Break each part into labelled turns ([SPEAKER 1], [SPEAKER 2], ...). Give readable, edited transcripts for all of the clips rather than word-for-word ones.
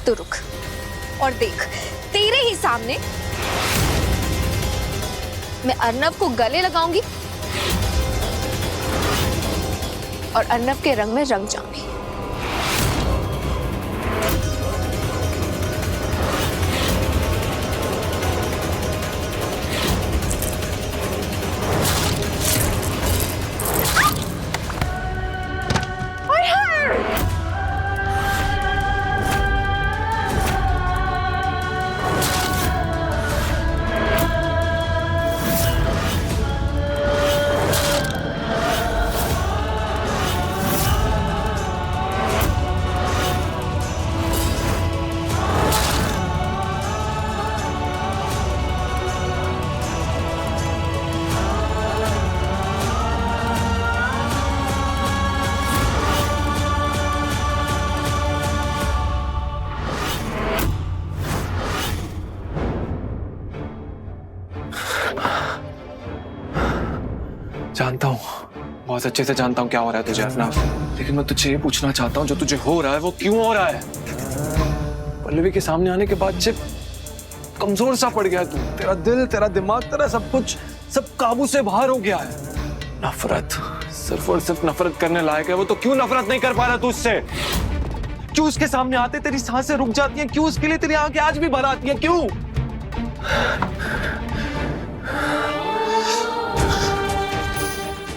[SPEAKER 1] तो रुक और देख, तेरे ही सामने मैं अर्नव को गले लगाऊंगी और अर्नव के रंग में रंग जाऊंगी।
[SPEAKER 2] जानता हूँ, बहुत अच्छे से जानता हूँ क्या हो रहा है तुझे अफनाफ, लेकिन मैं तुझे ये पूछना चाहता हूँ जो तुझे हो रहा है वो क्यों हो रहा है? पल्लवी के सामने आने के बाद से कमजोर सा पड़ गया है तू। तेरा दिल, तेरा दिमाग, तेरा सब कुछ सब काबू से बाहर हो गया है। नफरत, सिर्फ और सिर्फ नफरत करने लायक है वो, तो क्यों नफरत नहीं कर पा रहा तू उससे? क्यों उसके सामने आते तेरी सांसें रुक जाती हैं? क्यों उसके लिए तेरी आंखें आज भी भर आती हैं? क्यों?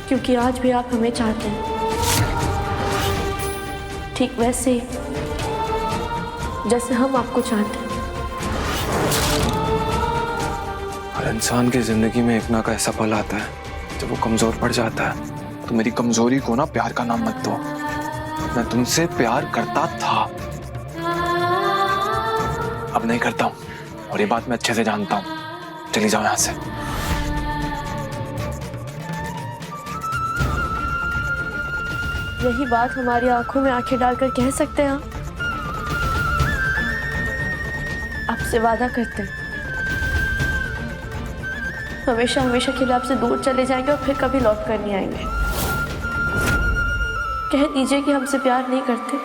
[SPEAKER 3] क्योंकि आज भी आप हमें चाहते हैं, ठीक वैसे जैसे हम आपको चाहते हैं।
[SPEAKER 2] हर इंसान की जिंदगी में एक ना का ऐसा पल आता है जब वो कमजोर पड़ जाता है। तो मेरी कमजोरी को ना प्यार का नाम मत दो। मैं तुमसे प्यार करता था, अब नहीं करता हूं, और ये बात मैं अच्छे से जानता हूं। चली जाओ यहां से।
[SPEAKER 3] यही बात हमारी आंखों में आंखें डालकर कह सकते हैं हम। आपसे वादा करते हैं हमेशा हमेशा के लिए आपसे दूर चले जाएंगे और फिर कभी लौट कर नहीं आएंगे। कह दीजिए कि हमसे प्यार नहीं करते,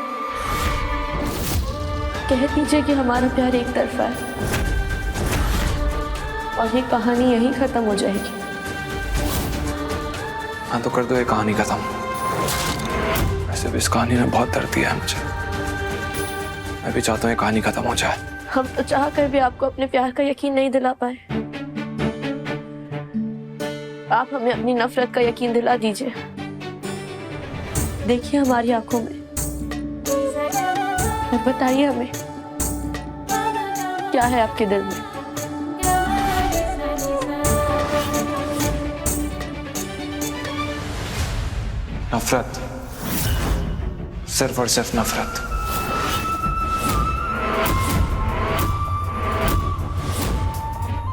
[SPEAKER 3] कह दीजिए कि हमारा प्यार एक तरफा है और ये कहानी यहीं खत्म हो जाएगी।
[SPEAKER 2] हाँ तो कर दो ये कहानी खत्म। वैसे भी इस कहानी ने बहुत दर्द दिया है मुझे। मैं भी चाहता हूँ ये कहानी खत्म हो जाए।
[SPEAKER 3] हम तो चाह कर भी आपको अपने प्यार का यकीन नहीं दिला पाए। आप हमें अपनी नफरत का यकीन दिला दीजिए। देखिए हमारी आंखों में, बताइए हमें क्या है आपके दिल में।
[SPEAKER 2] नफरत, सिर्फ और सिर्फ नफरत।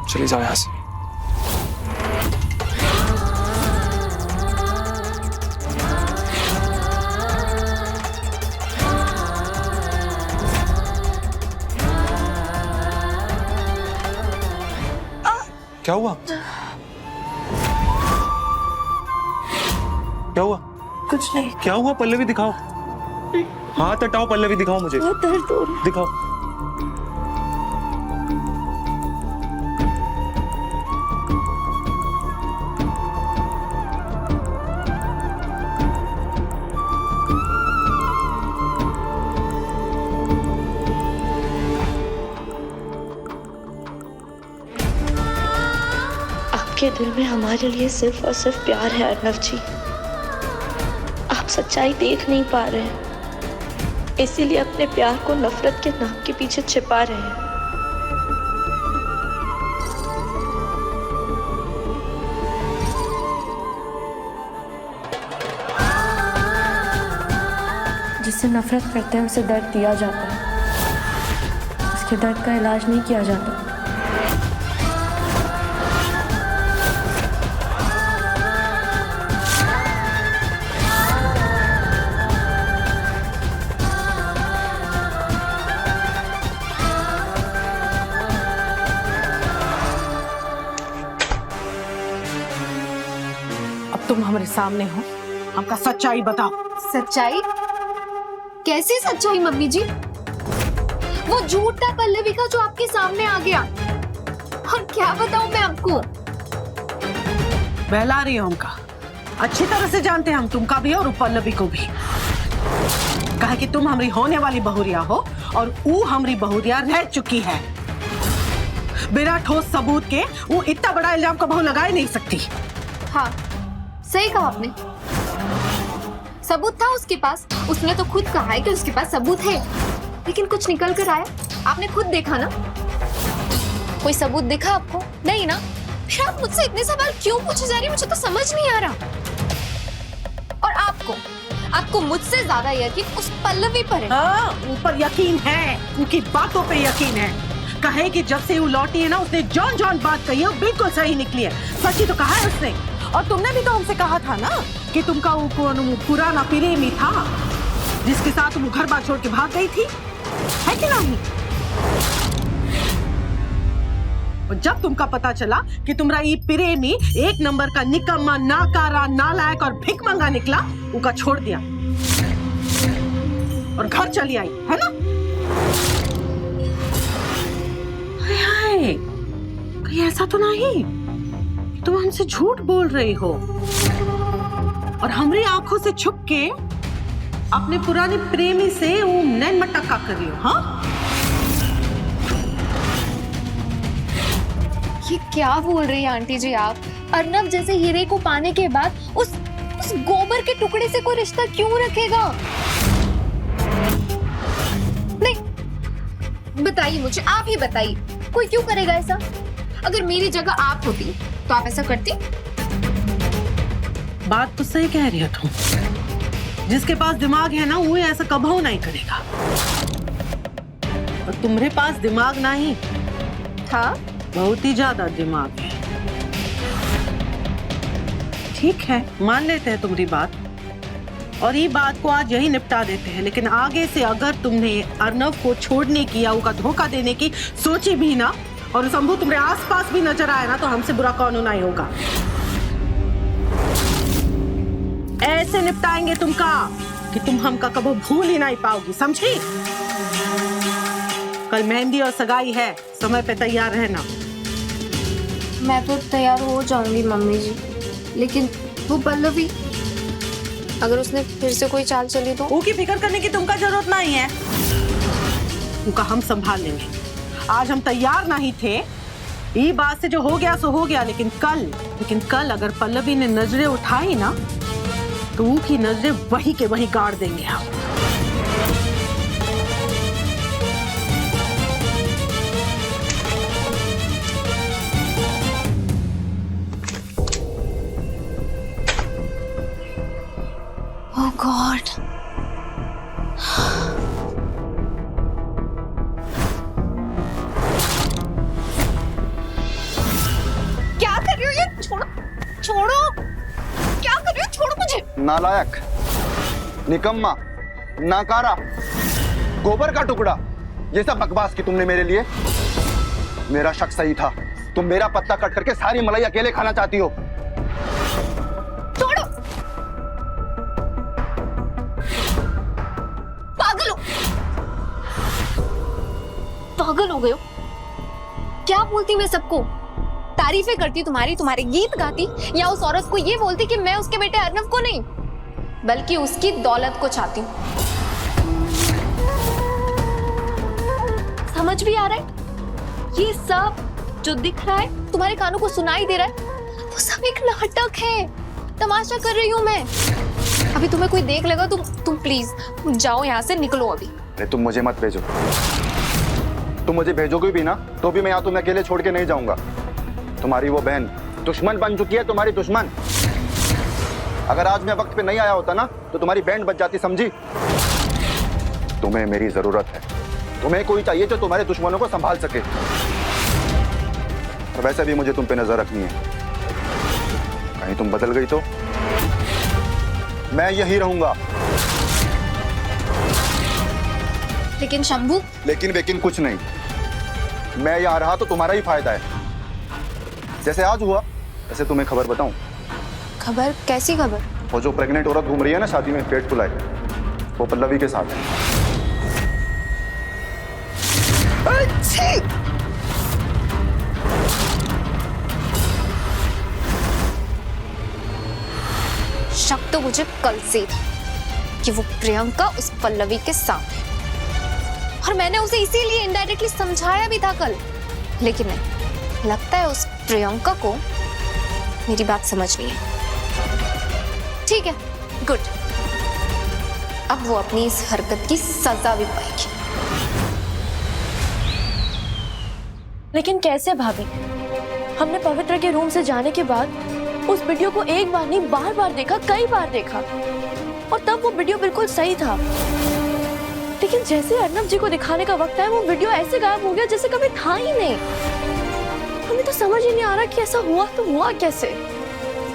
[SPEAKER 2] चली जाओ यहां से। क्या हुआ? क्या हुआ?
[SPEAKER 3] कुछ नहीं।
[SPEAKER 2] क्या हुआ? पल्लवी दिखाओ, हाथ हटाओ। पल्लवी दिखाओ मुझे,
[SPEAKER 3] बहुत दर्द हो रहा है।
[SPEAKER 2] दिखाओ।
[SPEAKER 3] आपके दिल में हमारे लिए सिर्फ और सिर्फ प्यार है अर्नव जी। आप सच्चाई देख नहीं पा रहे हैं, इसीलिए अपने प्यार को नफरत के नाम के पीछे छिपा रहे हैं। जिससे नफरत करते हैं उसे दर्द दिया जाता है, उसके दर्द का इलाज नहीं किया जाता।
[SPEAKER 4] तुम हमारे सामने हो, हमका सच्चाई बताओ।
[SPEAKER 1] सच्चाई? कैसी सच्चाई मम्मी जी? वो झूठ था पल्लवी का जो आपके सामने आ गया। और क्या बताऊं मैं आपको।
[SPEAKER 4] बहला रही हो हमका। अच्छी तरह से जानते हैं हम तुमका भी और पल्लवी को भी। कहा कि तुम हमारी होने वाली बहुरिया हो और वो हमारी बहुरिया रह चुकी है। बिना ठोस सबूत के वो इतना बड़ा इल्जाम कबहू लगा ही नहीं सकती।
[SPEAKER 1] हाँ, सही कहा आपने। सबूत था उसके पास। उसने तो खुद कहा है कि उसके पास सबूत है, लेकिन कुछ निकल कर आया। आपने खुद देखा ना। कोई सबूत दिखा आपको? नहीं ना। फिर आप मुझसे इतने सवाल क्यों पूछे जा रही है? मुझे तो समझ नहीं आ रहा। और आपको मुझसे ज्यादा यकीन उस पल्लवी पर है।
[SPEAKER 4] हाँ, ऊपर यकीन है, उनकी बातों पे यकीन है। कहे कि जब से वो लौटी है ना, उसने जॉन जॉन बात कही है, बिल्कुल सही निकली है। सच्ची तो कहा है उसने। और तुमने भी तो हमसे कहा था ना कि तुमका वो पुराना प्रेमी था जिसके साथ तुम घर बार छोड़ के भाग गई थी, है कि नहीं? और जब तुमका पता चला कि तुम्हारा ये प्रेमी एक नंबर का निकम्मा, नाकारा, नालायक और भिखमंगा निकला, उनका छोड़ दिया और घर चली आई, है ना? हाय, कहीं ऐसा तो नहीं तुम हमसे झूठ बोल रही हो और हमारी आंखों से छुप के अपने पुराने प्रेमी से वो नैन मटक्का कर रही हो? हाँ,
[SPEAKER 1] ये क्या बोल रही है आंटी जी आप? अर्नव जैसे हीरे को पाने के बाद उस गोबर के टुकड़े से कोई रिश्ता क्यों रखेगा? नहीं, बताइए मुझे, आप ही बताइए, कोई क्यों करेगा ऐसा? अगर मेरी जगह आप होती तो आप ऐसा करती?
[SPEAKER 4] बात तो सही कह रही हो तुम। जिसके पास दिमाग है ना, वो ऐसा कभी नहीं करेगा। और तुम्हारे पास दिमाग नहीं।
[SPEAKER 1] हाँ,
[SPEAKER 4] बहुत ही ज्यादा दिमाग है। ठीक है, मान लेते हैं तुम्हारी बात और ये बात को आज यही निपटा देते हैं। लेकिन आगे से अगर तुमने अर्नव को छोड़ने की या उसका धोखा देने की सोची भी ना और शंभू तुम्हारे आसपास भी नजर आए ना, तो हमसे बुरा कौन नहीं होगा। ऐसे निपटाएंगे तुमका कि तुम हमका कभी भूल ही नहीं पाओगी, समझी? कल मेहंदी और सगाई है, समय पे तैयार रहना।
[SPEAKER 1] मैं तो तैयार हो जाऊंगी मम्मी जी, लेकिन वो पल्लवी, अगर उसने फिर से कोई चाल चली तो?
[SPEAKER 4] उसकी फिक्र करने की तुमका जरूरत नहीं है, उनका हम संभाल लेंगे। आज हम तैयार नहीं थे, ये बात से जो हो गया सो हो गया। लेकिन कल अगर पल्लवी ने नजरें उठाई ना, तो उनकी नजरें वही के वही गाड़ देंगे हम।
[SPEAKER 1] Oh God! क्या कर रही हो ये? छोड़ो, छोड़ो! क्या कर रही हो? छोड़ो मुझे!
[SPEAKER 5] नालायक, निकम्मा, नाकारा, गोबर का टुकड़ा, ये सब बकवास की तुमने मेरे लिए। मेरा शक सही था, तुम मेरा पत्ता कट करके सारी मलाई अकेले खाना चाहती हो।
[SPEAKER 1] छोड़ो! पागल हो गए हो? क्या बोलती मैं सबको? तारीफें करती तुम्हारे गीत गाती, या उस औरत को ये बोलती कि मैं उसके बेटे अर्नव को नहीं बल्कि उसकी दौलत को चाहती हूँ। समझ भी आ रहा है? ये सब जो दिख रहा है, तुम्हारे कानों को सुनाई दे रहा है, वो सब एक नाटक है। तमाशा कर रही हूँ मैं। अभी तुम्हें कोई देख लेगा, तुम प्लीज जाओ यहाँ से, निकलो अभी।
[SPEAKER 5] अरे तुम मुझे मत भेजो। तुम मुझे भेजोगे भी ना, तो भी मैं यहाँ तुम्हें अकेले छोड़ के नहीं जाऊंगा। तुम्हारी वो बहन दुश्मन बन चुकी है, तुम्हारी दुश्मन। अगर आज मैं वक्त पे नहीं आया होता ना, तो तुम्हारी बैंड बच जाती, समझी? तुम्हें मेरी जरूरत है। तुम्हें कोई चाहिए जो तुम्हारे दुश्मनों को संभाल सके। और वैसे भी मुझे तुम पे नजर रखनी है। कहीं तुम बदल गई तो मैं यही रहूंगा।
[SPEAKER 1] लेकिन शंभू,
[SPEAKER 5] लेकिन कुछ नहीं। मैं यहाँ रहा तो तुम्हारा ही फायदा है। जैसे आज हुआ, वैसे तुम्हें खबर बताऊं।
[SPEAKER 1] खबर? कैसी खबर?
[SPEAKER 5] वो जो प्रेग्नेंट औरत घूम रही है ना शादी में पेट फुलाए, वो पल्लवी के साथ है।
[SPEAKER 1] शक तो मुझे कल से था कि वो प्रियंका उस पल्लवी के साथ है, और मैंने उसे इसीलिए इनडायरेक्टली समझाया भी था कल, लेकिन नहीं, लगता है उस प्रियंका को मेरी बात समझ नहीं है। ठीक है, गुड। अब वो अपनी इस हरकत की सजा भी पाएगी।
[SPEAKER 3] लेकिन कैसे भाभी? हमने पवित्र के रूम से जाने के बाद उस वीडियो को एक बार नहीं बार बार देखा, कई बार देखा, और तब वो वीडियो बिल्कुल सही था। लेकिन जैसे अर्नब जी को दिखाने का वक्त आया, वो वीडियो ऐसे गायब हो गया जैसे कभी था ही नहीं। हमें तो समझ ही नहीं आ रहा कि ऐसा हुआ तो हुआ कैसे।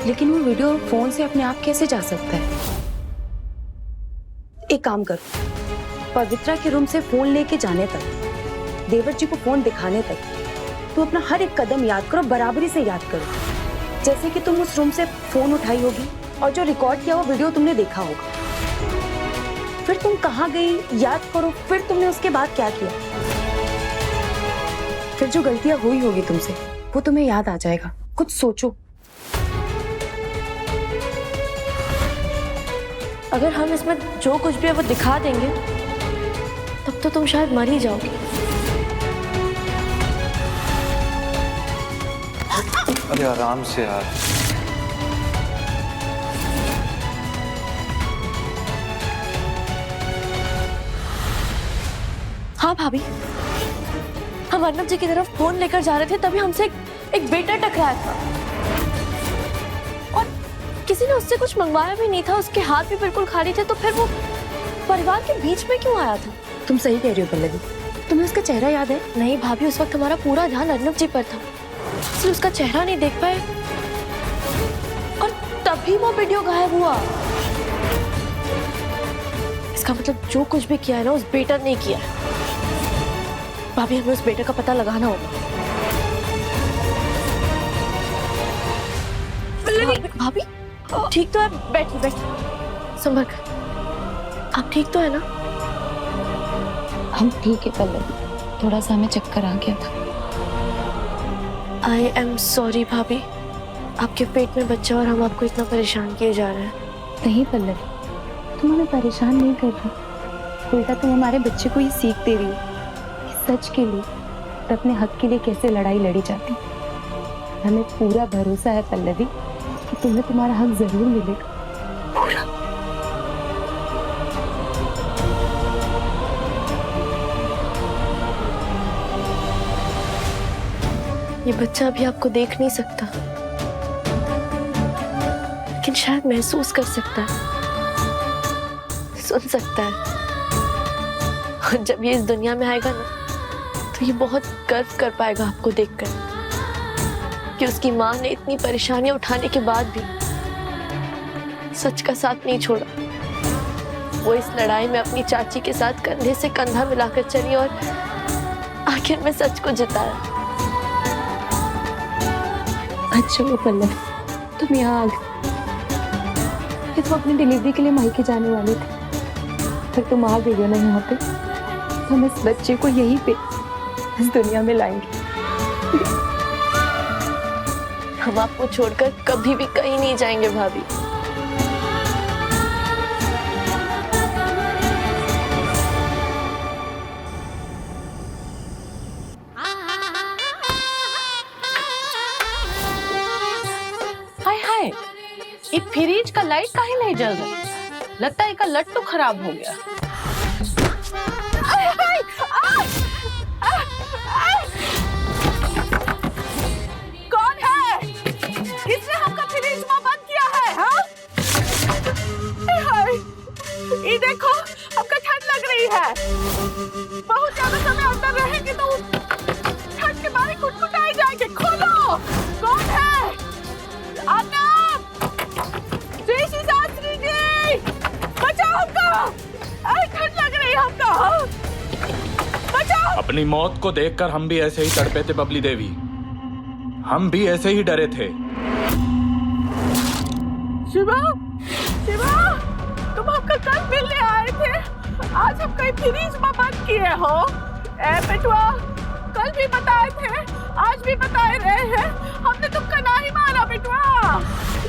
[SPEAKER 6] लेकिन वो वीडियो फोन से अपने आप कैसे जा सकता है? एक काम करो, पवित्रा के रूम से फोन लेके जाने तक, देवर जी को फोन दिखाने तक, तो अपना हर एक कदम याद करो, बराबरी से याद करो। जैसे कि तुम उस रूम से फोन उठाई होगी और जो रिकॉर्ड किया वो वीडियो तुमने देखा होगा। फिर तुम कहाँ गई याद करो, फिर तुमने उसके बाद क्या किया। फिर जो गलतियां हुई होगी तुमसे वो तुम्हें याद आ जाएगा। कुछ सोचो।
[SPEAKER 3] अगर हम इसमें जो कुछ भी है वो दिखा देंगे, तब तो तुम शायद मर ही जाओगी।
[SPEAKER 2] अरे आराम से यार।
[SPEAKER 3] हाँ भाभी, हम अर्नब जी की तरफ फोन लेकर जा रहे थे, तभी हमसे एक बेटा टकराया था, और किसी ने उससे कुछ मंगवाया भी नहीं था, उसके हाथ भी बिल्कुल खाली थे। तो फिर वो परिवार के बीच में क्यों आया था?
[SPEAKER 6] तुम सही कह रही हो पल्लवी, तुम्हें उसका चेहरा याद है?
[SPEAKER 3] नहीं भाभी, उस वक्त हमारा पूरा ध्यान अर्नब जी पर था, इसलिए उसका चेहरा नहीं देख पाए, और तभी वो वीडियो गायब हुआ। इसका मतलब जो कुछ भी किया है ना, उस बेटा ने किया है। भाभी, हमें उस बेटे का पता लगाना होगा। भाभी ठीक तो है? बैठिए बैठिए, संभल कर। आप ठीक तो है ना?
[SPEAKER 6] हम ठीक है पल्लवी, थोड़ा सा हमें चक्कर आ गया था।
[SPEAKER 3] आई एम सॉरी भाभी, आपके पेट में बच्चा और हम आपको इतना परेशान किए जा रहे हैं।
[SPEAKER 6] नहीं पल्लवी, तुम हमें परेशान नहीं कर रही, उल्टा तुम हमारे बच्चे को ये सीख दे रही हो कि सच के लिए और अपने हक के लिए कैसे लड़ाई लड़ी जाती। हमें पूरा भरोसा है पल्लवी कि तुम्हें तुम्हारा हक जरूर मिलेगा।
[SPEAKER 3] ये बच्चा अभी आपको देख नहीं सकता, लेकिन शायद महसूस कर सकता है, सुन सकता है। और जब ये इस दुनिया में आएगा ना, तो ये बहुत गर्व कर पाएगा आपको देखकर कि उसकी माँ ने इतनी परेशानियां उठाने के बाद भी सच का साथ नहीं छोड़ा। वो इस लड़ाई में अपनी चाची के साथ कंधे से कंधा मिलाकर चली और आखिर में सच को जिताया।
[SPEAKER 6] अच्छा वो पल्लवी, तुम यहाँ आ गए। तो अपनी डिलीवरी के लिए मायके जाने वाले थे, फिर तुम आ गई हो ना यहाँ पे। हम इस बच्चे को यहीं पे इस दुनिया में लाएंगे।
[SPEAKER 3] हम आपको छोड़कर कभी भी कहीं नहीं जाएंगे भाभी।
[SPEAKER 4] हाय हाय, ये फ्रिज का लाइट काहे नहीं जल रहा? लगता है इसका लट तो खराब हो गया। कौन है? किसने हमका फ्रिज में बंद किया है? हाँ? हाय, ये देखो, हमका ठंड लग रही है। बहुत ज्यादा समय अंदर रहेंगे तो ठंड के मारे कुटकुटाए जाएंगे। खोलो, कौन है? शास्त्री जी, बचाओ हमको! ठंड लग रही है हमको, बचाओ!
[SPEAKER 7] अपनी मौत को देखकर हम भी ऐसे ही तड़पे थे बबली देवी, हम भी ऐसे ही डरे थे।
[SPEAKER 4] शिवा, शिवा, तुम हमको कल मिलने आए थे, आज हम कहीं फ्रिज में बंद किए हो। ए बेटुआ, कल भी बताए थे, आज भी बताए रहे हैं, हमने तुमका नहीं मारा बेटवा।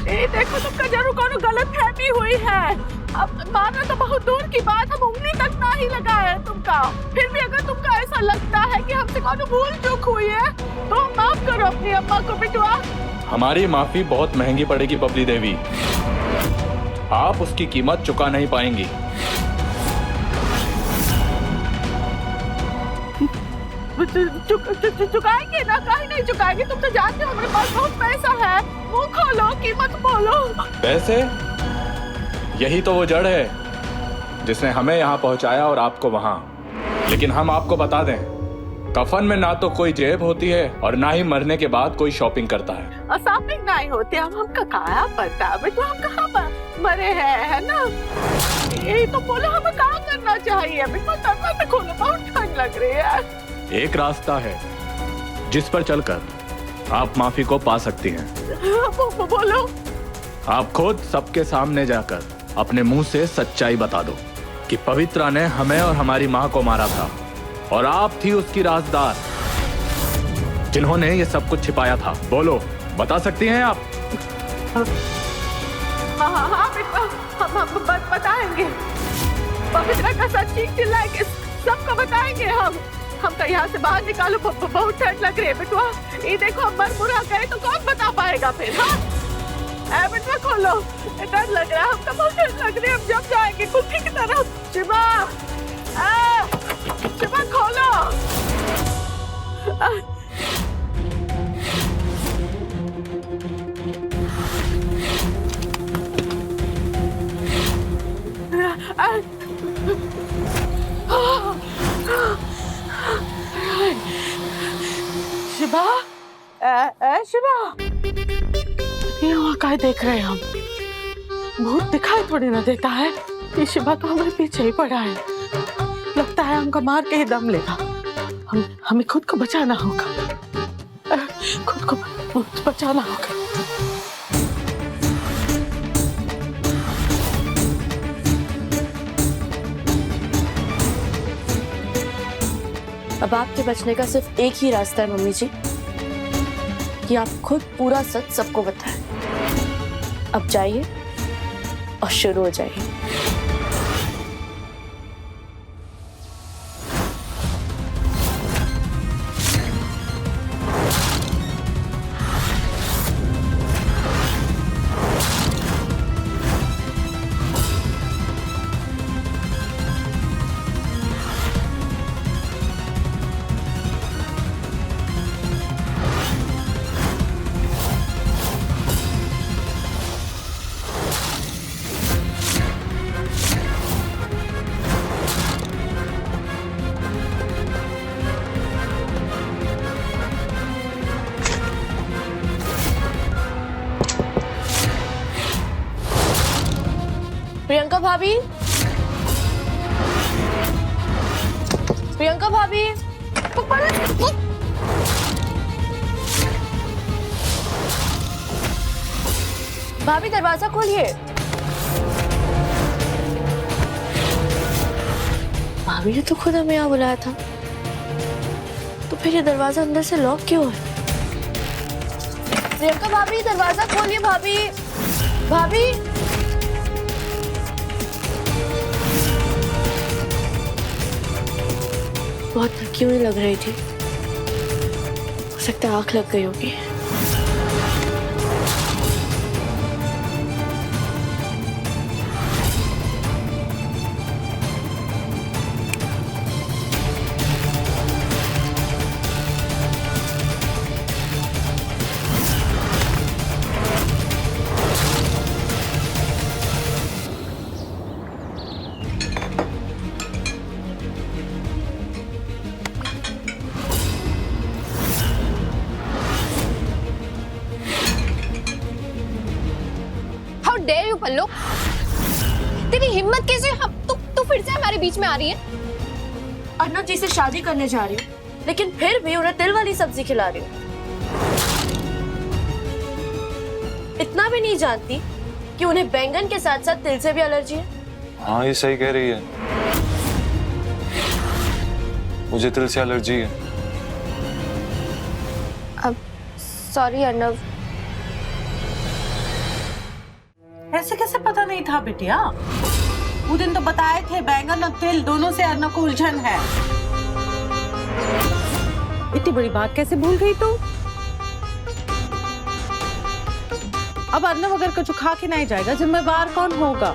[SPEAKER 4] ये देखो तुमका जरूर कोनो गलत फहमी हुई है। अब मारना तो बहुत दूर की बात, हम उंगली तक नहीं लगाए तुमका। फिर भी अगर तुमका ऐसा लगता है कि हमसे कोनो भूल चूक हुई है तो माफ करो अपनी अम्मा को बेटवा।
[SPEAKER 7] हमारी माफी बहुत महंगी पड़ेगी बबली देवी, आप उसकी कीमत चुका नहीं पाएंगी।
[SPEAKER 4] चुकाएंगे ना, काहे नहीं चुकाएंगे? तुम तो जानते हो हमारे पास बहुत पैसा है। मुंह खोलो, कीमत बोलो।
[SPEAKER 7] पैसे? यही तो वो जड़ है जिसने हमें यहाँ पहुँचाया और आपको वहाँ। लेकिन हम आपको बता दें, कफन में ना तो कोई जेब होती है और ना ही मरने के बाद कोई शॉपिंग करता है।
[SPEAKER 4] और शॉपिंग नहीं होती, हमका कहा पता बेटा, हम कहाँ मरे हैं, है ना? ये तो बोलो हमें क्या करना चाहिए बेटा? दरवाजा खोलो, बहुत ठंड लग रही है।
[SPEAKER 7] एक रास्ता है जिस पर चलकर आप माफी को पा सकती हैं।
[SPEAKER 4] बोलो।
[SPEAKER 7] आप खुद सबके सामने जाकर अपने मुंह से सच्चाई बता दो कि पवित्रा ने हमें और हमारी माँ को मारा था और आप थी उसकी राजदार जिन्होंने ये सब कुछ छिपाया था। बोलो, बता सकती हैं आप?
[SPEAKER 4] हाँ बेटा, हम बताएंगे। पवित्रा का सच्ची चिल्लाएंगे, सबको बताएंगे हम तो यहाँ से बाहर निकालो, बहुत ठंड लग रही है बेटवा। ये देखो हम मर मुरा गए तो कौन बता पाएगा फिर? हाँ बेटवा खोलो, डर लग रहा है, हमको बहुत ठंड लग रही है। हम जब जाएंगे कुल्फी की तरफ। शिवा, शिवा खोलो। शिवा, शिवा, ये वहाँ काय देख रहे हैं हम? भूत दिखाई थोड़ी ना देता है। ये शिवा तो हमारे पीछे ही पड़ा है, लगता है हमको मार के ही दम लेगा। हमें खुद को बचाना होगा, खुद को बचाना होगा।
[SPEAKER 3] अब आपके बचने का सिर्फ एक ही रास्ता है मम्मी जी, कि आप खुद पूरा सच सबको बताएं। अब जाइए और शुरू हो जाइए। प्रियंका भाभी, प्रियंका भाभी, भाभी दरवाजा खोलिए। भाभी ने तो खुद हमें यहाँ बुलाया था, तो फिर ये दरवाजा अंदर से लॉक क्यों है? प्रियंका भाभी दरवाजा खोलिए। भाभी, भाभी, बहुत थकी हुई लग रही थी, हो सकता है आंख लग गई होगी।
[SPEAKER 1] डेयर यू पल्लू, तेरी हिम्मत कैसे? हम तू फिर से हमारे बीच में आ रही है?
[SPEAKER 3] अर्नब जी से शादी करने जा रही हूँ, लेकिन फिर भी उन्हें तिल वाली सब्जी खिला रही हूँ। इतना भी नहीं जानती कि उन्हें बैंगन के साथ साथ तिल से भी एलर्जी है।
[SPEAKER 2] हाँ, ये सही कह रही है, मुझे तिल से एलर्जी है।
[SPEAKER 3] सॉरी अर्नव।
[SPEAKER 4] ऐसे कैसे पता नहीं था बिटिया? वो दिन तो बताए थे बैंगन और तिल दोनों से अर्नव को उलझन है। इतनी बड़ी बात कैसे भूल गई तू? अब अर्नव अगर कुछ खा के नहीं जाएगा, जिम्मेवार कौन होगा?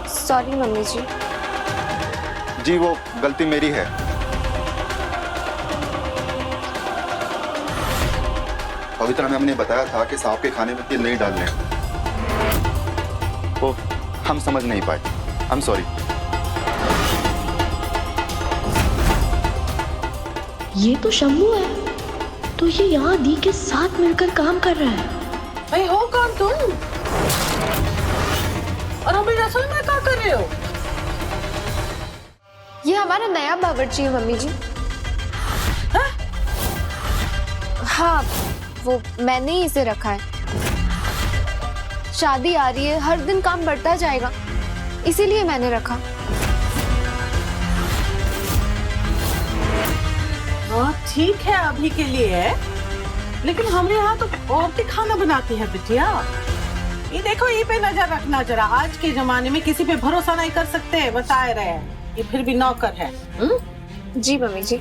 [SPEAKER 3] सॉरी मम्मी जी।
[SPEAKER 5] जी वो गलती मेरी है। पवित्रा मैम ने बताया था कि सांप के खाने में तिल नहीं डालने। वो हम समझ नहीं पाए। I am sorry.
[SPEAKER 3] ये तो शंभू है, तो ये यहाँ दी के साथ मिलकर काम कर रहा है।
[SPEAKER 4] भाई हो कौन तुम? और अभी रसोई में क्या कर रहे हो?
[SPEAKER 1] ये हमारा नया बावर्ची है मम्मी जी। हाँ, वो मैंने ही इसे रखा है। शादी आ रही है, हर दिन काम बढ़ता जाएगा, इसीलिए मैंने रखा।
[SPEAKER 4] हाँ ठीक है अभी के लिए, लेकिन हमारे यहाँ तो औरतें खाना बनाती है बिटिया। ये देखो, ये पे नजर रखना जरा। आज के जमाने में किसी पे भरोसा नहीं कर सकते, बताए रहे। ये फिर भी नौकर है।
[SPEAKER 1] जी मम्मी जी।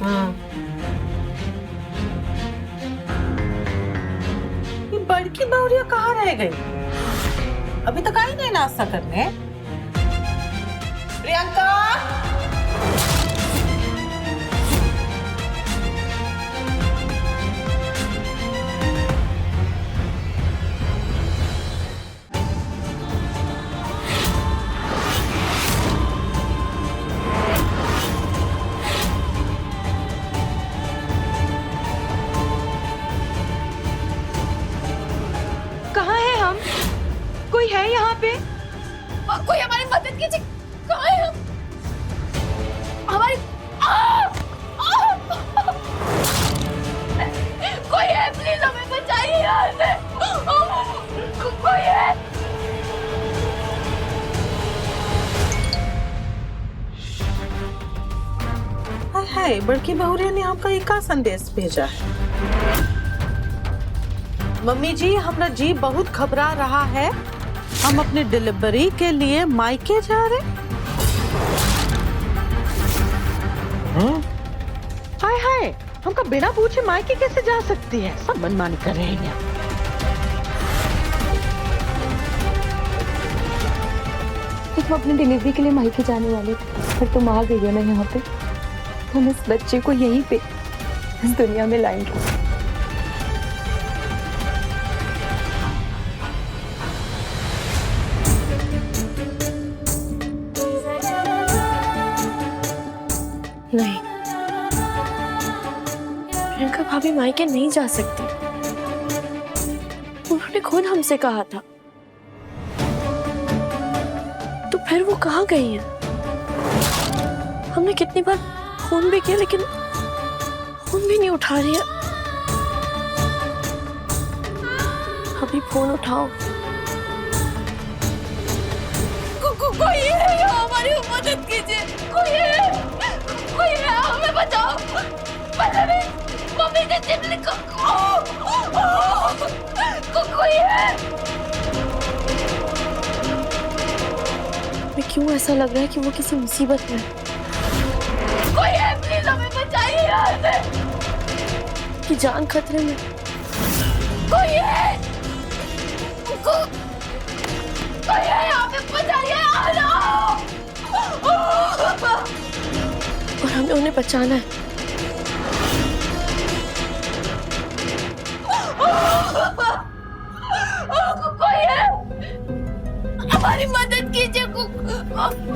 [SPEAKER 4] ये बड़की बहुरिया कहाँ रह गई? अभी तक आई नहीं नाश्ता करने। प्रियंका,
[SPEAKER 6] कहाँ है हम? कोई है यहाँ पे?
[SPEAKER 1] कोई हमारी मदद कीजिए। कहाँ है हम? हमारी कोई है, प्लीज हमें बचाइए यहाँ से। कोई है।
[SPEAKER 4] हाय हाय, बड़की बहुरिया ने आपका एक का संदेश भेजा है। मम्मी जी, हमारा जी बहुत घबरा रहा है। हम अपने डिलीवरी के लिए मायके जा रहे। हाय हाय, हमका बिना पूछे मायके कैसे जा सकती है? सब मनमानी कर रहे हैं।
[SPEAKER 6] तुम अपनी डिलीवरी के लिए मायके जाने वाले थे, पर तुम आ गई हो ना यहाँ पे। हम इस बच्चे को यहीं पे इस दुनिया में लाएंगे।
[SPEAKER 3] नहीं, प्रियंका भाभी मायके नहीं जा सकती। उन्होंने खुद हमसे कहा था। तो फिर वो कहाँ गई है? हमने कितनी बार फोन भी किया, लेकिन फोन भी नहीं उठा रही है। अभी फोन उठाओ।
[SPEAKER 1] कोई है, हमारी मदद कीजिए। कोई है, हमें बचाओ। पल्लवी, मम्मी ने चिमनी को कोई है।
[SPEAKER 3] मैं क्यों ऐसा लग रहा है कि वो किसी मुसीबत में है?
[SPEAKER 1] कोई है, प्लीज हमें बचाइए यहाँ से।
[SPEAKER 3] कि जान खतरे में।
[SPEAKER 1] कोई है, कोई है, यहाँ पे बचाइए।
[SPEAKER 3] और हमें उन्हें बचाना है।
[SPEAKER 1] कोई है, हमारी मदद कीजिए।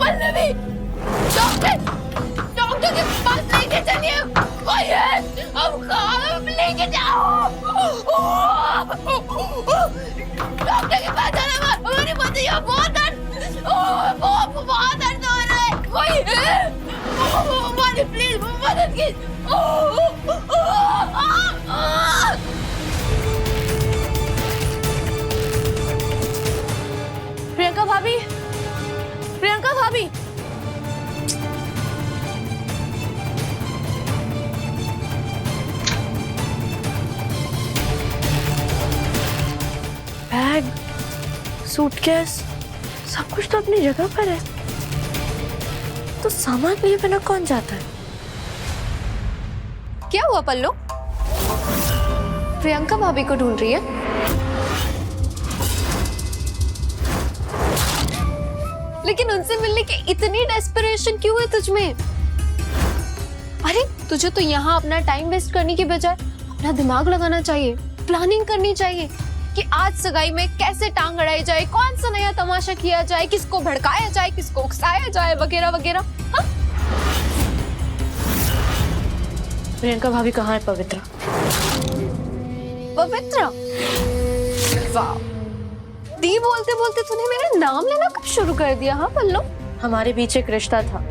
[SPEAKER 1] पल्लवी, डॉक्टर के पास लेके चलिए। कोई है, हम लेके जाओ। डॉक्टर के पास जाना, हमारी मदद। बहुत दर्द हो रहा है। कोई है, हमारी प्लीज मदद कीजिए।
[SPEAKER 3] प्रियंका भाभी, प्रियंका भाभी। बैग, सूटकेस, सब कुछ तो अपनी जगह पर है। तो सामान लिए बिना कौन जाता है?
[SPEAKER 1] क्या हुआ पल्लो? प्रियंका भाभी को ढूंढ रही है? लेकिन उनसे मिलने की इतनी डेस्परेशन क्यों है तुझमें? अरे तुझे तो यहाँ अपना टाइम वेस्ट करने की बजाय अपना दिमाग लगाना चाहिए, प्लानिंग करनी चाहिए कि आज सगाई में कैसे टांग अड़ाई जाए, कौन सा नया तमाशा किया जाए, किसको भड़काया जाए, किसको उकसाया जाए, वगैरह वगैरह। हाँ?
[SPEAKER 3] प्रियंका भाभी कहाँ है पवित्रा?
[SPEAKER 1] पवित्रा? वाह, दी बोलते बोलते तूने मेरा नाम लेना कब शुरू कर दिया? हाँ पल्लो,
[SPEAKER 3] हमारे बीच एक रिश्ता था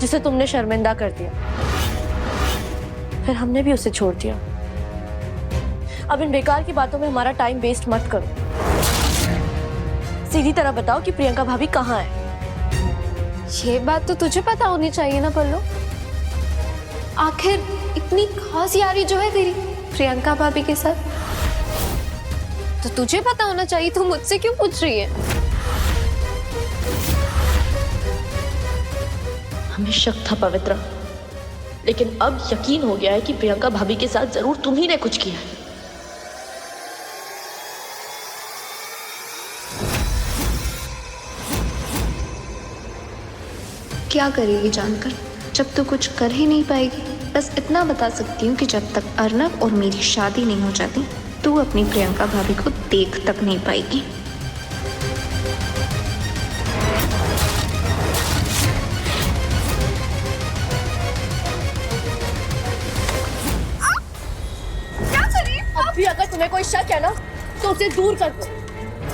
[SPEAKER 3] जिसे तुमने शर्मिंदा कर दिया, फिर हमने भी उसे छोड़ दिया। अब इन बेकार की बातों में हमारा टाइम वेस्ट मत करो। सीधी तरह बताओ कि प्रियंका भाभी कहाँ है?
[SPEAKER 1] ये बात तो तुझे पता होनी चाहिए ना पल्लो। आखिर इतनी खास यारी जो है तेरी प्रियंका भाभी के साथ, तो तुझे पता होना चाहिए। तू मुझसे क्यों पूछ रही है?
[SPEAKER 3] हमें शक था पवित्रा, लेकिन अब यकीन हो गया है कि प्रियंका भाभी के साथ जरूर तुम ही ने कुछ किया है।
[SPEAKER 8] क्या करेगी जानकर, जब तो कुछ कर ही नहीं पाएगी। बस इतना बता सकती हूँ कि जब तक अर्नब और मेरी शादी नहीं हो जाती, तू अपनी प्रियंका भाभी को देख तक नहीं पाएगी।
[SPEAKER 3] अब भी अगर तुम्हें कोई शक है ना तो उसे दूर कर दो।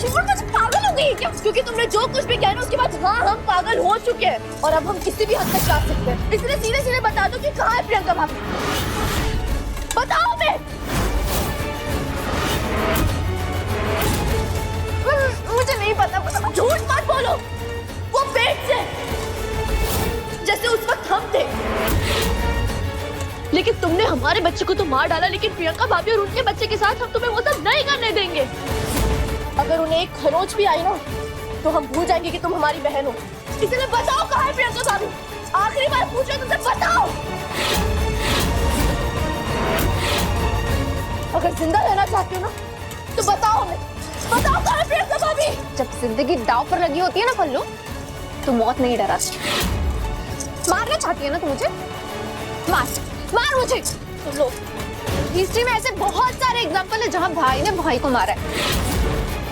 [SPEAKER 3] छोड़, मुझे पागल हो गई क्या? क्योंकि तुमने जो कुछ भी किया ना उसके बाद हाँ हम पागल हो चुके हैं और अब हम किसी भी हद तक जा सकते हैं। इसलिए सीधे सीधे बता दो कि कहाँ है प्रियंका भाभी। बताओ मैं। मुझे नहीं पता। झूठ मत बोलो, वो पेट से जैसे उस वक्त हम थे। लेकिन तुमने हमारे बच्चे को तो मार डाला, लेकिन प्रियंका भाभी और उनके बच्चे के साथ हम तुम्हें वो सब नहीं करने देंगे। अगर उन्हें एक खरोच भी आई ना तो हम भूल जाएंगे कि तुम हमारी बहन हो। इसलिए बताओ कहाँ है प्रियंका भाभी? आखिरी बार पूछो तुमसे, बताओ। अगर जिंदा रहना चाहती हो ना तो बताओ हमें, बताओ कहाँ है प्रियंका भाभी?
[SPEAKER 1] जब जिंदगी दांव पर लगी होती है ना पल्लो, तो मौत नहीं डराती। मारना चाहती है ना तू मुझे? मार मुझे।
[SPEAKER 3] तुम लोग
[SPEAKER 1] हिस्ट्री में ऐसे बहुत सारे एग्जाम्पल है जहाँ भाई ने भाई को मारा है,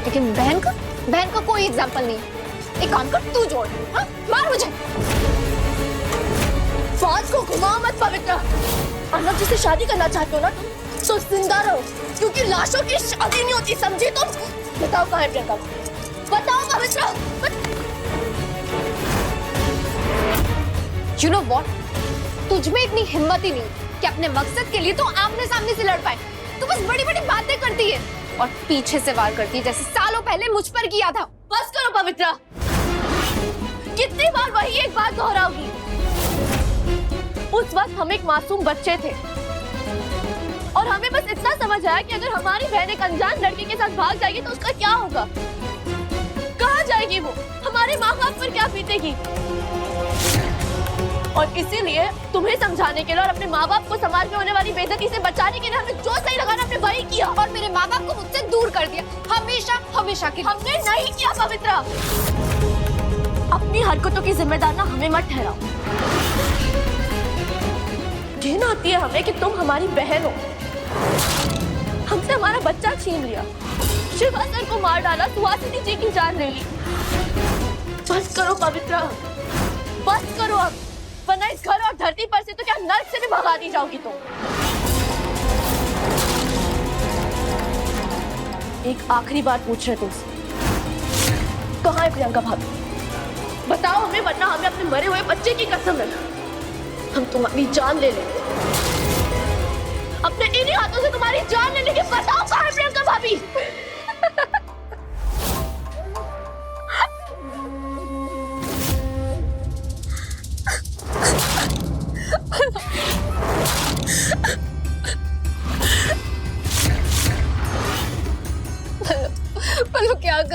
[SPEAKER 1] लेकिन बहन का कोई एग्जाम्पल नहीं। एक काम कर, तू जोड़। हाँ? मार मुझे।
[SPEAKER 3] बात को घुमाओ मत पवित्रा। अर्नब जिससे शादी करना चाहते हो ना तो जिंदा रहो, क्योंकि लाशों की शादी नहीं होती, समझी तुम? बताओ कहाँ है प्रियंका? बताओ पवित्रा।
[SPEAKER 1] You know what? तुझमें इतनी हिम्मत ही नहीं कि अपने मकसद के लिए तो आमने सामने से लड़ पाए। तू बस बड़ी बड़ी बातें करती है और पीछे से वार करती है, जैसे सालों पहले मुझ पर किया था।
[SPEAKER 3] बस करो पवित्रा, कितनी बार वही एक बात दोहराओगी? उस वक्त हम एक मासूम बच्चे थे और हमें बस इतना समझ आया कि अगर हमारी बहन एक अनजान लड़के के साथ भाग जाएगी तो उसका क्या होगा, कहाँ जाएगी वो, हमारे माँ बाप पर क्या बीतेगी। और इसीलिए तुम्हें समझाने के लिए और अपने माँ बाप को समाज में होने वाली बेइज्जती से बचाने के लिए हमने जो सही लगा हमने वही किया
[SPEAKER 1] और मेरे माँ बाप को मुझसे दूर कर दिया, हमेशा के लिए।
[SPEAKER 3] हमने नहीं किया पवित्रा। अपनी हरकतों की जिम्मेदार ना हमें मत ठहराओ। घिन आती है हमें कि तुम हमारी बहन हो। हमसे हमारा बच्चा छीन लिया, शिवा सर को मार डाला, सुहासिनी जी की जान ले ली। बस करो पवित्रा, बस करो अब, वरना इस घर और धरती पर से तो क्या नर्क से भी भगा दी जाओगी तुम। एक आखिरी बात पूछ रहे तुमसे, कहाँ है प्रियंका भाभी? बताओ हमें, वरना हमें अपने मरे हुए बच्चे की कसम है हम तुम्हारी जान ले लेंगे। अपने इन्हीं हाथों से तुम्हारी जान ले लेंगे। बताओ कहाँ है प्रियंका भाभी?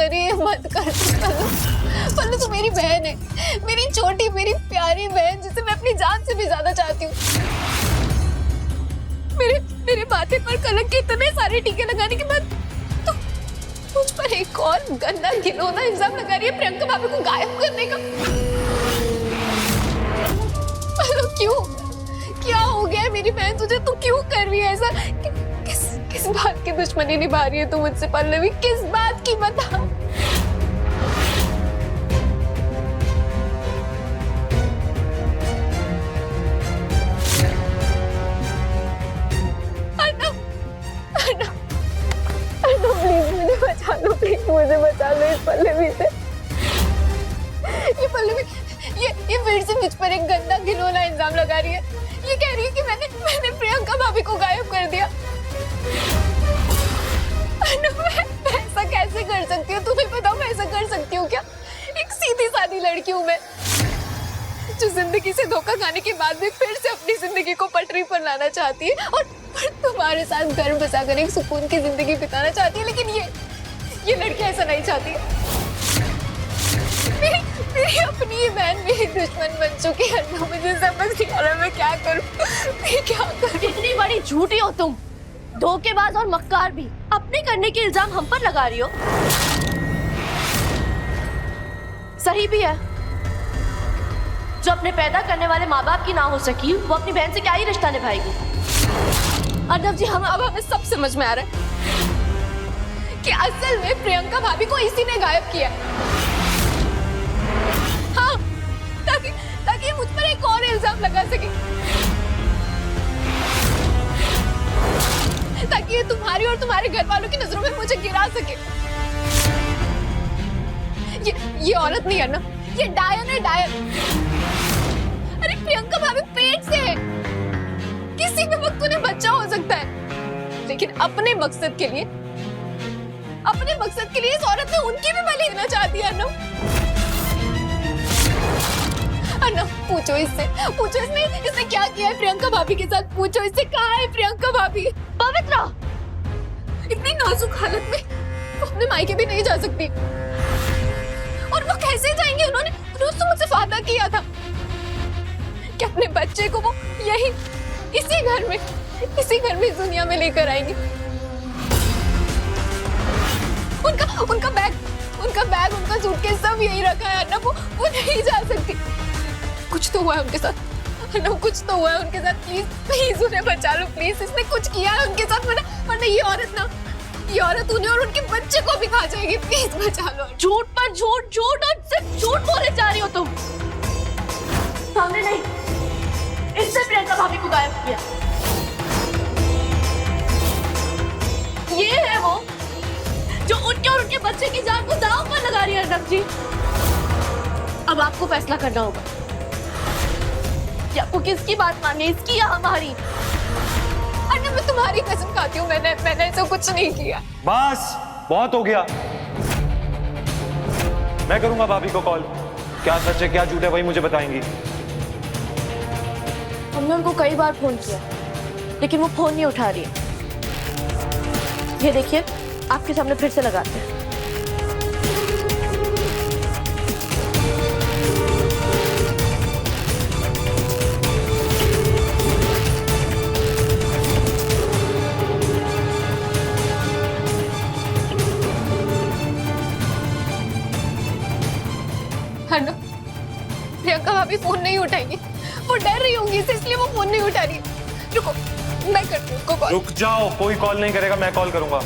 [SPEAKER 1] करिए, मत कर पल्लू तू मेरी बहन है, मेरी छोटी मेरी प्यारी बहन जिसे मैं अपनी जान से भी ज्यादा चाहती हूँ। मेरे माथे पर कलंक के इतने सारे टीके लगाने के बाद तो मुझ पर एक और गंदा घिनौना इल्जाम लगा रही है प्रियंका भाभी को गायब करने का। पल्लू क्यों, क्या हो गया है मेरी बहन तुझे? तू क्यों कर रही है ऐसा? किस बात की दुश्मनी निभा रही है तू मुझसे पल्लवी? किस बात की बता? प्लीज मुझे बचा लो, प्लीज मुझे बचा लो इस पल्लवी से। ये पल्लवी ये फिर से मुझ पर एक गंदा घिनौना इल्जाम लगा रही है। ये कह रही है कि मैंने प्रियंका भाभी को गायब कर दिया। मैं ऐसा कैसे कर सकती हूँ? तुम्हें बताओ मैं ऐसा कर सकती हूँ क्या? एक सीधी सादी लड़की हूँ मैं, जो जिंदगी से धोखा खाने के बाद भी फिर से अपनी जिंदगी को पटरी पर लाना चाहती है और तुम्हारे साथ घर बसाकर एक सुकून की जिंदगी बिताना चाहती है। लेकिन ये लड़की ऐसा नहीं चाहती। मेरी अपनी ही बहन मेरी दुश्मन बन चुकी है ना, मुझे समझ नहीं आ रहा मैं क्या करूं, मैं क्या करूं।
[SPEAKER 3] कितनी बड़ी झूठी हो तुम, धोखेबाज और मक्कार भी। अपने करने के इल्जाम हम पर लगा रही हो। सही भी है, जो अपने पैदा करने वाले माँ बाप की ना हो सकी वो अपनी बहन से क्या ही रिश्ता निभाएगी।
[SPEAKER 1] अर्नव जी अब हमें सब समझ में आ रहा है कि असल में प्रियंका भाभी को इसी ने गायब किया। हाँ, ताकि मुझ पर एक और इल्जाम लगा सके, ताकि ये तुम्हारी और तुम्हारे घर वालों की नजरों में मुझे गिरा सके। ये औरत नहीं है ना, ये डायन है, डायन। अरे प्रियंका भाभी पेट से है, किसी भी वक्त उन्हें बच्चा हो सकता है, लेकिन अपने मकसद के लिए इस औरत ने उनकी भी बलि देना चाहती है। अर्नव पूछो इसने क्या किया है प्रियंका भाभी के साथ? पूछो इससे, कहाँ है प्रियंका भाभी?
[SPEAKER 3] पवित्रा
[SPEAKER 1] इतनी नाजुक हालत में वो अपने मायके भी नहीं जा सकती, और वो कैसे जाएंगे? उन्होंने तो मुझसे वादा किया था कि अपने बच्चे को वो यही इसी घर में इस दुनिया में लेकर आएंगे। उनका बैग उनका सूटकेस सब यही रखा है ना, वो नहीं जा सकती। कुछ तो हुआ है उनके साथ, कुछ तो हुआ है उनके साथ। प्लीज उन्हें बचा लो, प्लीज। इसने कुछ किया है उनके साथ, वरना ये औरत उन्हें और उनके बच्चे को भी खा जाएगी। प्लीज बचा लो।
[SPEAKER 3] झूठ पर झूठ और सिर्फ झूठ बोले जा रही हो तुम। सामने नहीं, इससे प्रियंका भाभी को गायब किया। ये है वो जो उनके और उनके बच्चे की जान को दांव पर लगा रही है। अर्नव जी, अब आपको फैसला करना होगा कि आपको किसकी बात माननी, इसकी या हमारी।
[SPEAKER 1] अर्नव मैं तुम्हारी कसम खाती हूँ, मैंने ऐसा कुछ नहीं किया।
[SPEAKER 9] बस बहुत हो गया, मैं करूंगा भाभी को कॉल। क्या सच है क्या झूठ है वही मुझे बताएंगी।
[SPEAKER 3] हमने उनको कई बार फोन किया, लेकिन वो फोन नहीं उठा रही है। ये देखिए, आपके सामने फिर से लगाते हैं।
[SPEAKER 1] अर्नव, प्रियंका भाभी फोन नहीं उठाएंगी, वो डर रही होंगी इसलिए वो फोन नहीं उठा रही। रुको, मैं करती हूँ उसको कॉल।
[SPEAKER 9] रुक जाओ, कोई कॉल नहीं करेगा, मैं कॉल करूंगा।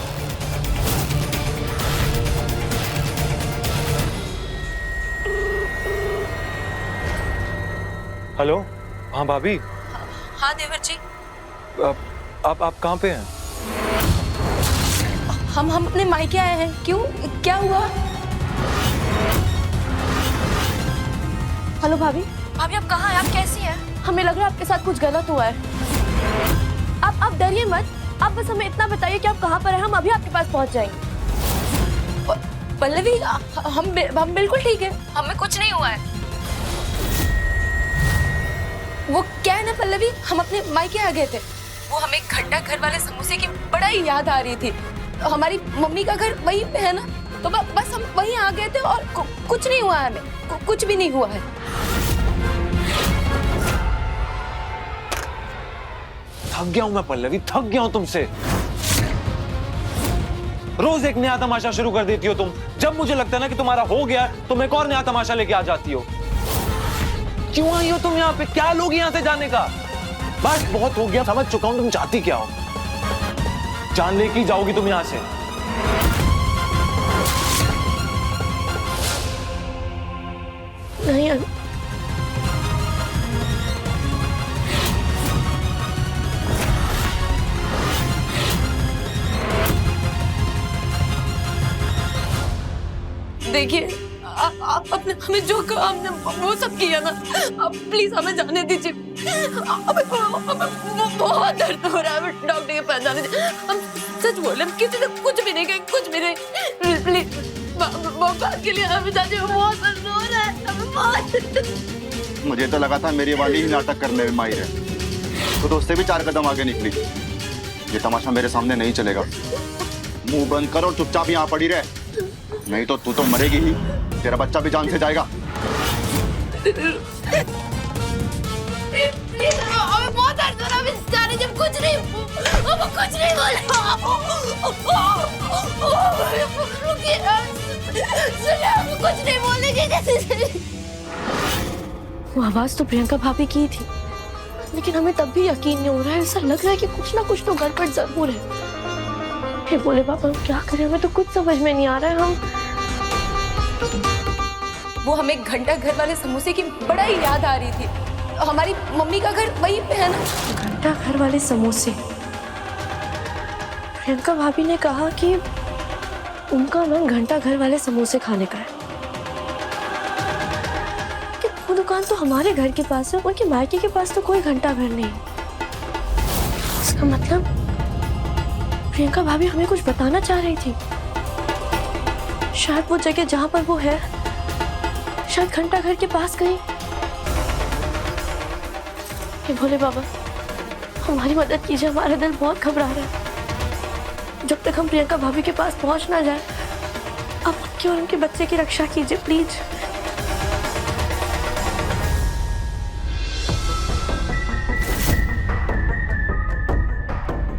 [SPEAKER 9] हेलो, हाँ भाभी।
[SPEAKER 6] हाँ देवर जी,
[SPEAKER 9] आप कहाँ पे हैं?
[SPEAKER 6] हम अपने मायके आए हैं। क्यों, क्या हुआ?
[SPEAKER 3] हेलो भाभी।
[SPEAKER 6] भाभी आप कहाँ हैं? आप कैसी हैं?
[SPEAKER 3] हमें लग रहा है आपके साथ कुछ गलत हुआ है। आप डरिए मत, आप बस हमें इतना बताइए कि आप कहाँ पर हैं, हम अभी आपके पास पहुँच जाएंगे।
[SPEAKER 6] पल्लवी, हम बिल्कुल ठीक है, हमें कुछ नहीं हुआ है। वो क्या है ना पल्लवी, हम अपने मायके आ गए थे। वो हमें खट्टा घर वाले समोसे की बड़ा ही याद आ रही थी। हमारी मम्मी का घर वहीं पे है ना, तो बस हम वहीं आ गए थे और कुछ नहीं हुआ है हमें, कुछ भी नहीं हुआ है।
[SPEAKER 9] थक गया हूं मैं पल्लवी, थक गया हूं तुमसे। रोज एक नया तमाशा शुरू कर देती हो तुम। जब मुझे लगता है ना कि तुम्हारा हो गया तुम एक और नया तमाशा लेके आ जाती हो। क्यों आई हो तुम यहाँ पे? क्या लोगे यहाँ से जाने का? बस बहुत हो गया, समझ चुका हूं तुम चाहती क्या हो। जान लेके जाओगी तुम यहाँ से।
[SPEAKER 3] नहीं
[SPEAKER 6] देखिए आप अपने हमें जो कहा हमने वो सब किया ना, आप प्लीज हमें जाने दीजिए। हमें बहुत दर्द हो रहा है, हमें डॉक्टर के पास जाने दीजिए। हम सच बोल रहे, हम किसी से कुछ भी नहीं कहें, कुछ भी नहीं। प्लीज बात के लिए हमें जाने, बहुत दर्द हो रहा है, हमें बहुत।
[SPEAKER 5] मुझे तो लगा था मेरी वाली ही नाटक करने में माहिर है, तो उससे भी 4 कदम आगे निकली। ये तमाशा मेरे सामने नहीं चलेगा। मुंह बंद कर और चुपचाप यहाँ पड़ी रहे, नहीं तो तू तो मरेगी ही, तेरा बच्चा भी जान से जाएगा।
[SPEAKER 6] हमें बहुत दर्द हो रहा है, जाने जब कुछ नहीं बोले। रुकिए, सुनिए, हम कुछ नहीं बोलेंगे।
[SPEAKER 3] वो आवाज तो प्रियंका भाभी की थी, लेकिन हमें तब भी यकीन नहीं हो रहा है। ऐसा लग रहा है कि कुछ ना कुछ तो गड़बड़ जरूर है। फिर बोले पापा हम क्या करें, हमें तो कुछ समझ में नहीं आ रहा है। हम
[SPEAKER 6] वो हमें घंटा घर वाले समोसे की बड़ा ही याद आ रही थी। हमारी मम्मी का घर वहीं पे है ना।
[SPEAKER 3] घंटा घर वाले समोसे। प्रियंका भाभी ने कहा कि उनका मन घंटा घर वाले समोसे खाने का है। कि वो दुकान तो हमारे घर के पास है, उनके मायके के पास तो कोई घंटा घर नहीं। इसका मतलब प्रियंका भाभी हमें कुछ बताना चाह रही थी। शायद वो जगह जहां पर वो है, शायद घंटा घर के पास कहीं। हे भोले बाबा, हमारी मदद कीजिए, हमारा दिल बहुत घबरा रहा है। जब तक हम प्रियंका भाभी के पास पहुंच ना जाए, आप उनकी और उनके बच्चे की रक्षा कीजिए प्लीज।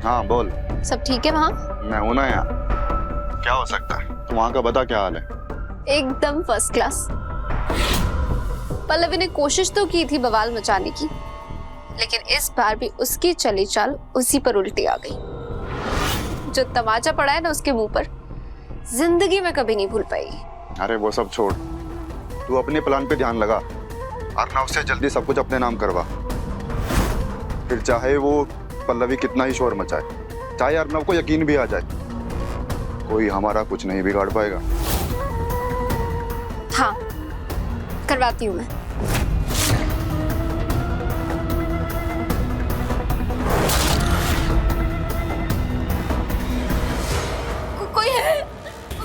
[SPEAKER 5] हाँ बोल।
[SPEAKER 1] सब ठीक है वहाँ?
[SPEAKER 5] मैं हूं ना यहाँ, क्या हो सकता है? तू वहाँ का बता, क्या हाल है?
[SPEAKER 1] एकदम फर्स्ट क्लास। पल्लवी ने कोशिश तो की थी बवाल मचाने की, लेकिन इस बार भी उसकी चली चाल उसी पर उल्टी आ गई। जो तमाचा पड़ा है ना उसके मुंह पर, जिंदगी में कभी नहीं भूल पाएगी।
[SPEAKER 5] अरे वो सब छोड़, तू अपने प्लान पे ध्यान लगा। अर्नव से जल्दी सब कुछ अपने नाम करवा। फिर चाहे वो पल्लवी कितना ही शोर मचाए, चाहे अर्नव को यकीन भी आ जाए, कोई हमारा कुछ नहीं बिगाड़ पाएगा।
[SPEAKER 1] हाँ, करवाती हूँ मैं।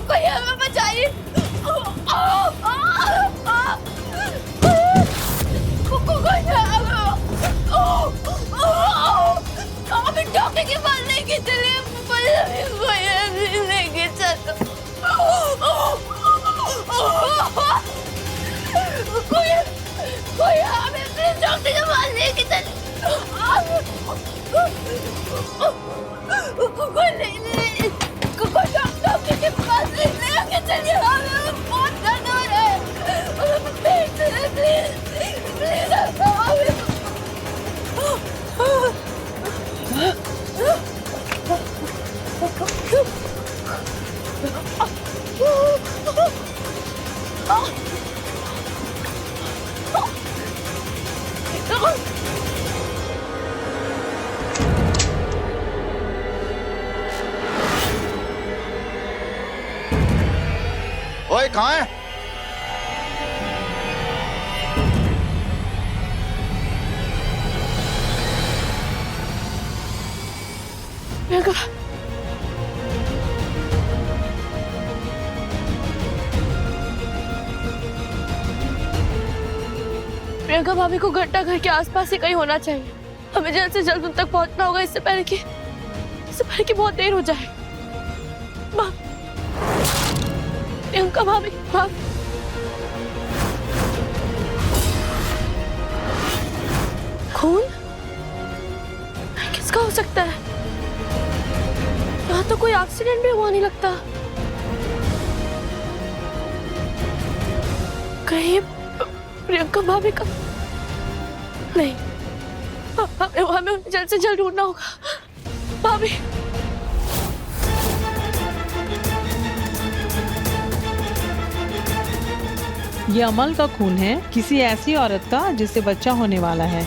[SPEAKER 6] कोई है, हमें बचाइए। हमें डॉक्टर के पास लेके चले, लेके चलो। कोई हमें प्लीज डॉक्टर के पास लेके चले। कोई डॉक्टर के पास लेके चलिए, हमें बहुत दर्द हो रहा है। प्लीज
[SPEAKER 5] ओए कहाँ है?
[SPEAKER 3] प्रियंका भाभी को घंटा घर के आसपास ही कहीं होना चाहिए। हमें जल्द से जल्द उन तक पहुंचना होगा, इससे पहले कि बहुत देर हो जाए। प्रियंका भाभी भाभी खून किसका हो सकता है? यहाँ तो कोई एक्सीडेंट भी हुआ नहीं लगता। कहीं प्रियंका भाभी का नहीं। हमें जल्द से जल्द ढूंढना होगा। भाभी
[SPEAKER 4] ये अमल का खून है, किसी ऐसी औरत का जिससे बच्चा होने वाला है।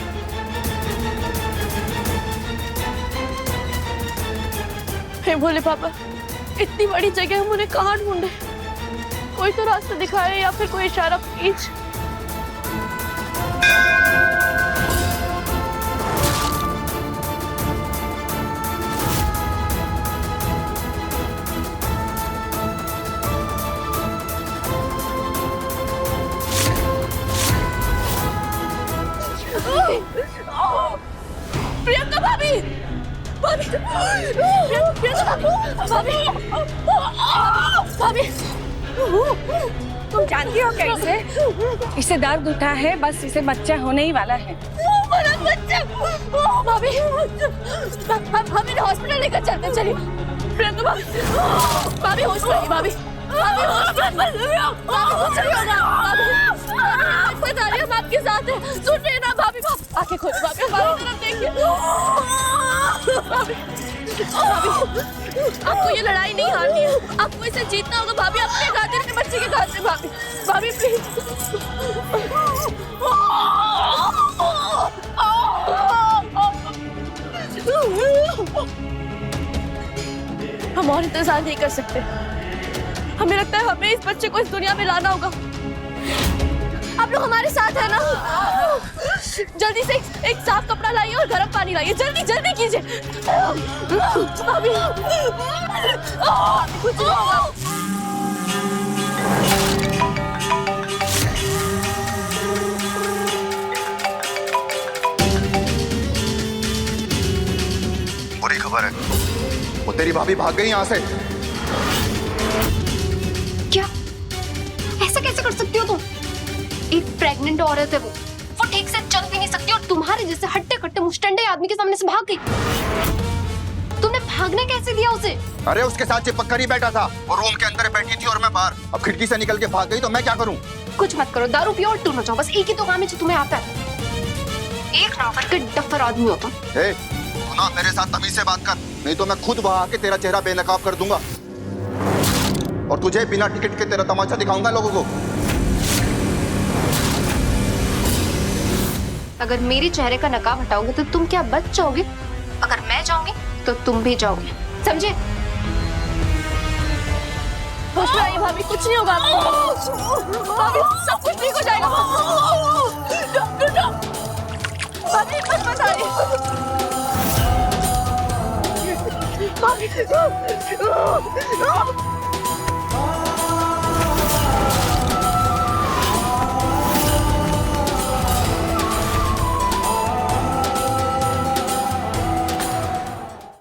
[SPEAKER 3] हे भोले पापा, इतनी बड़ी जगह हम उन्हें कहाँ ढूंढे? कोई तो रास्ता दिखाए या फिर कोई इशारा प्लीज। प्रियंका भाभी भाभी प्रियंका भाभी भाभी
[SPEAKER 6] तुम जानती हो कैसे? इसे दर्द उठा है, बस इसे बच्चा होने ही वाला है।
[SPEAKER 3] बच्चा भाभी हमें हॉस्पिटल लेकर चलते चलिए। प्रियंका भाभी भाभी होश में नहीं। भाभी भाभी होश में कुछ नहीं होगा। भाभी बता रही हम आपके साथ हैं, सुन रहे ना? भाभी आंखें खोलो, भाभी हमारी तरफ देखिए। भाभी भाभी आपको ये लड़ाई नहीं हारनी है, आपको इसे जीतना होगा। भाभी अपने खातिर, अपने बच्चे के खातिर। भाभी भाभी प्लीज। हम और इंतजार नहीं कर सकते। हमें लगता है हमें इस बच्चे को इस दुनिया में लाना होगा। आप लोग हमारे साथ है ना? जल्दी से एक साफ कपड़ा लाइए और गर्म पानी लाइए। जल्दी जल्दी कीजिए। भाभी कुछ नहीं होगा।
[SPEAKER 5] बुरी खबर है, वो तेरी भाभी भाग गई यहाँ से।
[SPEAKER 1] क्या? ऐसा कैसे कर सकती हो तुम? एक प्रेग्नेंट औरत है वो ठीक से चल भी नहीं सकती और तुम्हारे जैसे हट्टे कट्टे मुस्टंडे आदमी के सामने से भाग गई। तुमने भागने कैसे दिया उसे?
[SPEAKER 5] अरे उसके साथ चिपक कर ही बैठा था, वो रूम के अंदर बैठी थी और मैं बाहर। अब खिड़की से निकल के भाग गई तो मैं क्या करूं?
[SPEAKER 1] कुछ मत करो, दारू पियो और टूर मचाओ। बस एक ही तो काम है जो तुम्हें आता है। एक नंबर के डफर आदमी हो तुम।
[SPEAKER 5] तू ना मेरे साथ तमीज से बात कर, नहीं तो मैं खुद वहां आके तेरा चेहरा बेनकाब कर दूंगा और तुझे बिना टिकट के तेरा तमाचा दिखाऊंगा लोगों को।
[SPEAKER 1] अगर मेरे चेहरे का नकाब हटाओगे तो तुम क्या बच जाओगे? अगर मैं जाऊंगी तो तुम भी जाओगे, समझे?
[SPEAKER 3] होश में आइए भाभी, कुछ नहीं होगा आपको। भाभी सब कुछ ठीक हो जाएगा। भाभी मत बताइए। भाभी